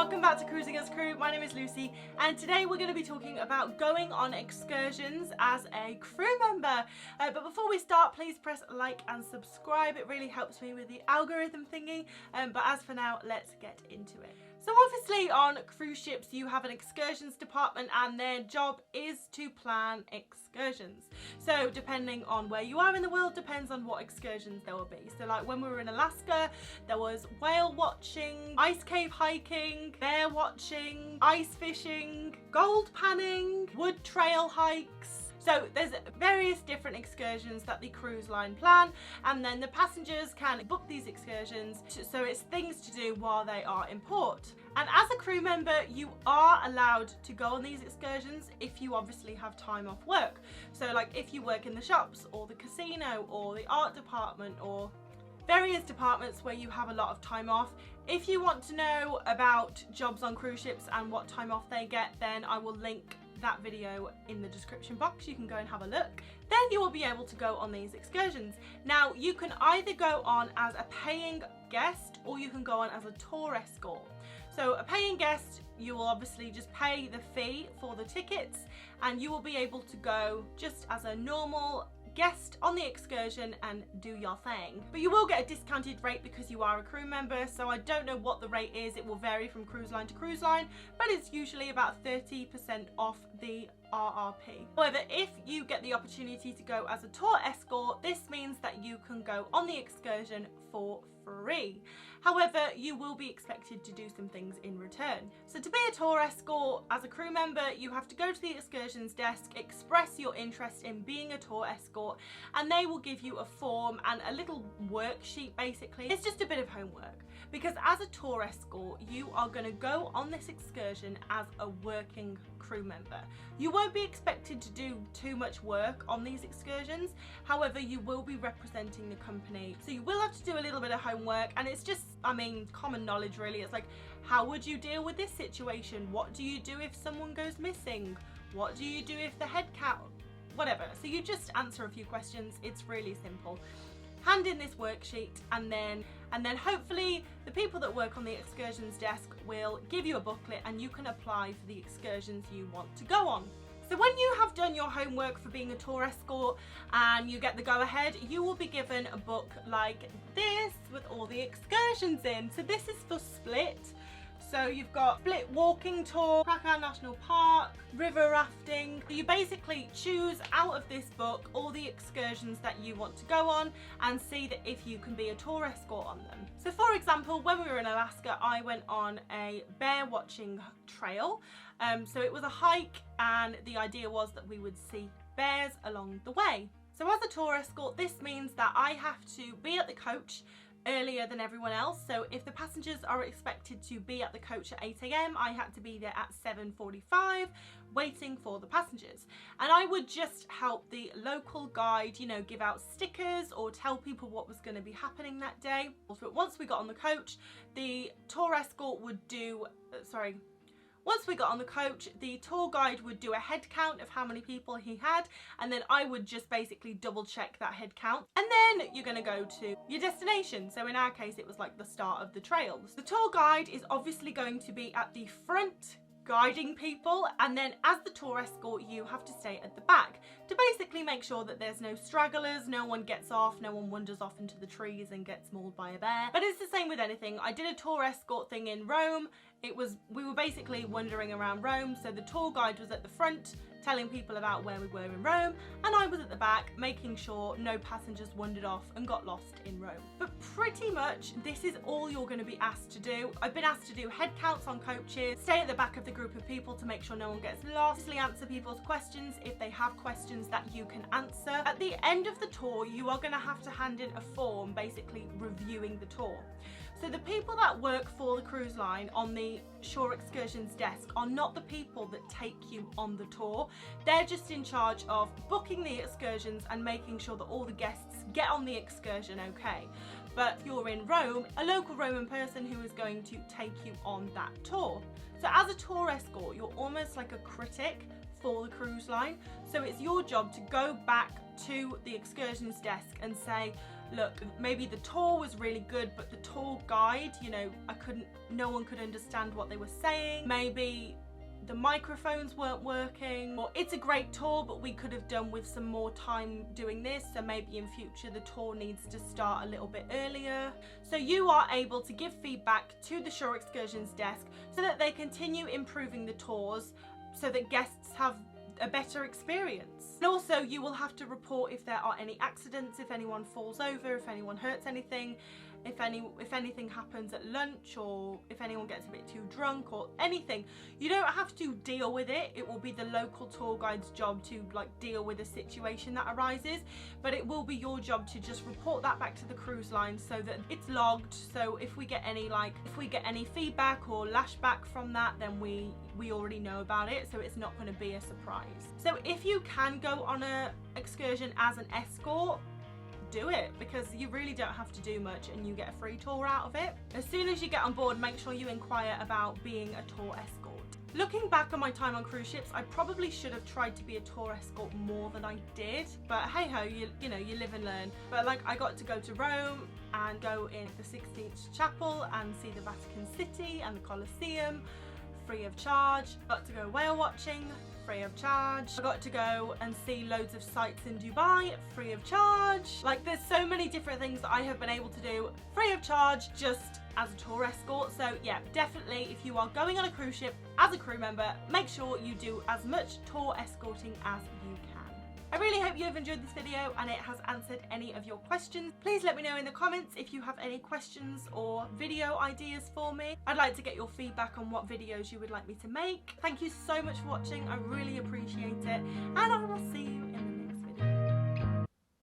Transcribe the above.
welcome back to Cruising as Crew. My name is Lucy and today we're going to be talking about going on excursions as a crew member. But before we start, please press like and subscribe. It really helps me with the algorithm thingy. But as for now, let's get into it. So obviously on cruise ships you have an excursions department and their job is to plan excursions. So depending on where you are in the world depends on what excursions there will be. So like when we were in Alaska there was whale watching, ice cave hiking, bear watching, ice fishing, gold panning, wood trail hikes. So there's various different excursions that the cruise line plan, and then the passengers can book these excursions, so it's things to do while they are in port. And as a crew member, you are allowed to go on these excursions if you obviously have time off work. So like if you work in the shops or the casino or the art department or various departments where you have a lot of time off. If you want to know about jobs on cruise ships and what time off they get, then I will link that video in the description box. You can go and have a look. Then you will be able to go on these excursions. Now you can either go on as a paying guest or you can go on as a tour escort. So a paying guest, you will obviously just pay the fee for the tickets and you will be able to go just as a normal guest on the excursion and do your thing. But you will get a discounted rate because you are a crew member, so I don't know what the rate is. It will vary from cruise line to cruise line, but it's usually about 30% off the RRP. However, if you get the opportunity to go as a tour escort, this means that you can go on the excursion for free. However, you will be expected to do some things in return. So to be a tour escort as a crew member, you have to go to the excursions desk, express your interest in being a tour escort, and they will give you a form and a little worksheet basically. It's just a bit of homework because as a tour escort, you are going to go on this excursion as a working crew member. You won't be expected to do too much work on these excursions. However, you will be representing the company. So you will have to do a little bit of homework, and it's just, I mean, common knowledge really. It's like, how would you deal with this situation? What do you do if someone goes missing? What do you do if the head count? Whatever. So you just answer a few questions. It's really simple. Hand in this worksheet and then hopefully the people that work on the excursions desk will give you a booklet and you can apply for the excursions you want to go on. So when you have done your homework for being a tour escort and you get the go ahead, you will be given a book like this with all the excursions in. So this is for Split. So you've got Split walking tour, Krakow National Park, river rafting. You basically choose out of this book all the excursions that you want to go on and see that if you can be a tour escort on them. So for example, when we were in Alaska, I went on a bear watching trail. So it was a hike and the idea was that we would see bears along the way. So as a tour escort, this means that I have to be at the coach earlier than everyone else. So if the passengers are expected to be at the coach at 8 AM, I had to be there at 7:45 waiting for the passengers. And I would just help the local guide, you know, give out stickers or tell people what was going to be happening that day. But once we got on the coach, the tour escort would do, once we got on the coach, the tour guide would do a head count of how many people he had, and then I would just basically double check that head count. And then you're going to go to your destination. So in our case, it was like the start of the trails. The tour guide is obviously going to be at the front guiding people, and then as the tour escort you have to stay at the back to basically make sure that there's no stragglers, no one gets off, no one wanders off into the trees and gets mauled by a bear. But it's the same with anything. I did a tour escort thing in Rome. We were basically wandering around Rome, so the tour guide was at the front telling people about where we were in Rome, and I was at the back making sure no passengers wandered off and got lost in Rome. But pretty much this is all you're going to be asked to do. I've been asked to do head counts on coaches, stay at the back of the group of people to make sure no one gets lost, obviously answer people's questions if they have questions that you can answer. At the end of the tour, you are going to have to hand in a form basically reviewing the tour. So the people that work for the cruise line on the Shore Excursions desk are not the people that take you on the tour. They're just in charge of booking the excursions and making sure that all the guests get on the excursion okay. But if you're in Rome, a local Roman person who is going to take you on that tour. So as a tour escort, you're almost like a critic for the cruise line. So it's your job to go back to the excursions desk and say, look, maybe the tour was really good, but the tour guide, you know, no one could understand what they were saying. Maybe the microphones weren't working, or it's a great tour but we could have done with some more time doing this, so maybe in future the tour needs to start a little bit earlier. So you are able to give feedback to the Shore Excursions desk so that they continue improving the tours so that guests have a better experience. And also you will have to report if there are any accidents, if anyone falls over, if anyone hurts anything, if anything happens at lunch, or if anyone gets a bit too drunk or anything. You don't have to deal with it. It will be the local tour guide's job to like deal with a situation that arises, but it will be your job to just report that back to the cruise line so that it's logged. So if we get any feedback or lashback from that, then we already know about it, so it's not going to be a surprise. So if you can go on a excursion as an escort, do it, because you really don't have to do much and you get a free tour out of it. As soon as you get on board, make sure you inquire about being a tour escort. Looking back on my time on cruise ships, I probably should have tried to be a tour escort more than I did, but hey ho, you know, you live and learn. But like, I got to go to Rome and go in the Sixtine Chapel and see the Vatican City and the Colosseum free of charge. Got to go whale watching free of charge. I got to go and see loads of sites in Dubai free of charge. Like, there's so many different things that I have been able to do free of charge just as a tour escort. So yeah, definitely if you are going on a cruise ship as a crew member, make sure you do as much tour escorting as you can. I really hope you have enjoyed this video and it has answered any of your questions. Please let me know in the comments if you have any questions or video ideas for me. I'd like to get your feedback on what videos you would like me to make. Thank you so much for watching. I really appreciate it, and I will see you in the